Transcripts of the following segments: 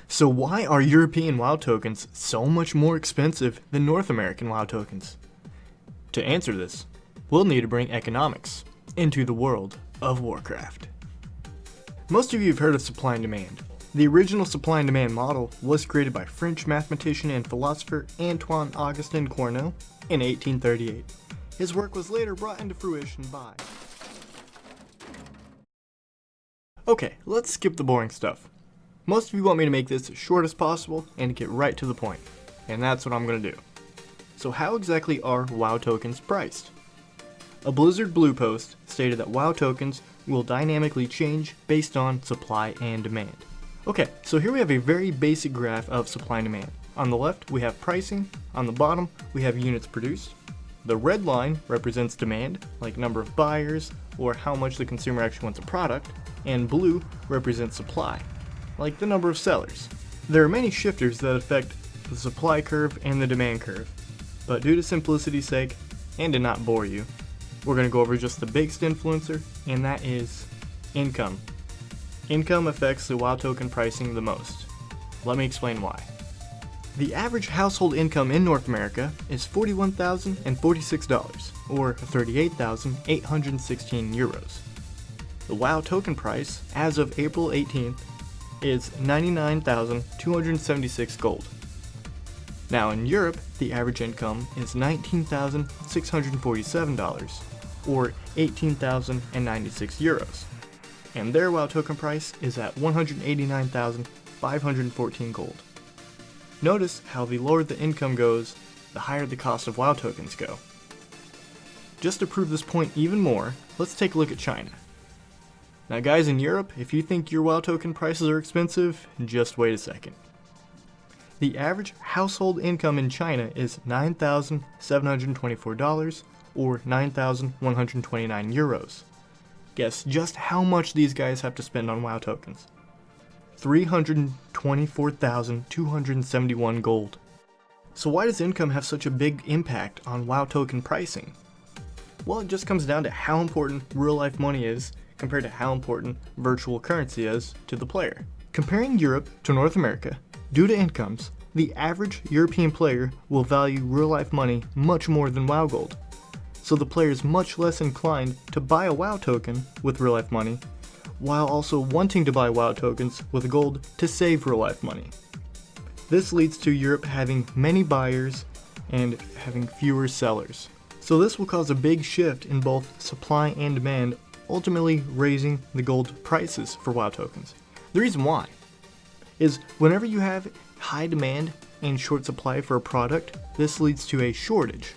So why are European WoW tokens so much more expensive than North American WoW tokens? To answer this, we'll need to bring economics into the world of Warcraft. Most of you have heard of supply and demand. The original supply and demand model was created by French mathematician and philosopher Antoine-Augustin Cournot in 1838. His work was later brought into fruition by... Okay, let's skip the boring stuff. Most of you want me to make this as short as possible and get right to the point, and that's what I'm going to do. So how exactly are WoW tokens priced? A Blizzard Blue post stated that WoW tokens will dynamically change based on supply and demand. Okay, so here we have a very basic graph of supply and demand. On the left, we have pricing. On the bottom, we have units produced. The red line represents demand, like number of buyers or how much the consumer actually wants a product, and blue represents supply, like the number of sellers. There are many shifters that affect the supply curve and the demand curve, but due to simplicity's sake, and to not bore you, we're going to go over just the biggest influencer, and that is income. Income affects the WoW token pricing the most. Let me explain why. The average household income in North America is $41,046, or 38,816 euros. The WoW token price, as of April 18th, is 99,276 gold. Now in Europe, the average income is $19,647, or 18,096 euros. And their WoW token price is at 189,514 gold. Notice how the lower the income goes, the higher the cost of WoW tokens go. Just to prove this point even more, let's take a look at China. Now guys in Europe, if you think your WoW token prices are expensive, just wait a second. The average household income in China is $9,724, or 9,129 euros. Guess just how much these guys have to spend on WoW tokens. 324,271 gold. So why does income have such a big impact on WoW token pricing? Well, it just comes down to how important real-life money is compared to how important virtual currency is to the player. Comparing Europe to North America, due to incomes, the average European player will value real-life money much more than WoW gold. So the player is much less inclined to buy a WoW token with real-life money, while also wanting to buy WoW tokens with gold to save real-life money. This leads to Europe having many buyers and having fewer sellers. So this will cause a big shift in both supply and demand, ultimately raising the gold prices for WoW tokens. The reason why is whenever you have high demand and short supply for a product, this leads to a shortage,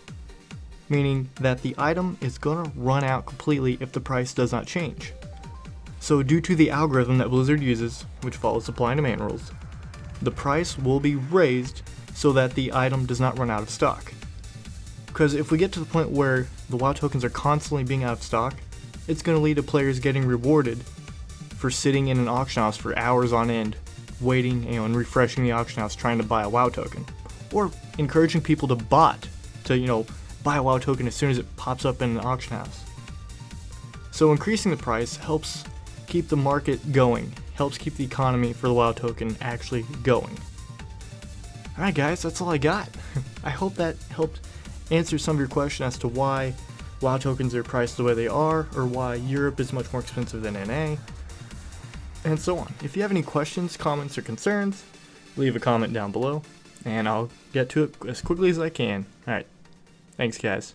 meaning that the item is gonna run out completely if the price does not change. So due to the algorithm that Blizzard uses, which follows supply and demand rules, the price will be raised so that the item does not run out of stock. Because if we get to the point where the WoW tokens are constantly being out of stock, it's going to lead to players getting rewarded for sitting in an auction house for hours on end, waiting and refreshing the auction house trying to buy a WoW token. Or encouraging people to bot to, buy a WoW token as soon as it pops up in an auction house. So increasing the price helps keep the market going, helps keep the economy for the WoW token actually going. Alright guys, that's all I got. I hope that helped answer some of your question as to why WoW tokens are priced the way they are, or why Europe is much more expensive than NA, and so on. If you have any questions, comments, or concerns, leave a comment down below, and I'll get to it as quickly as I can. Alright, thanks guys.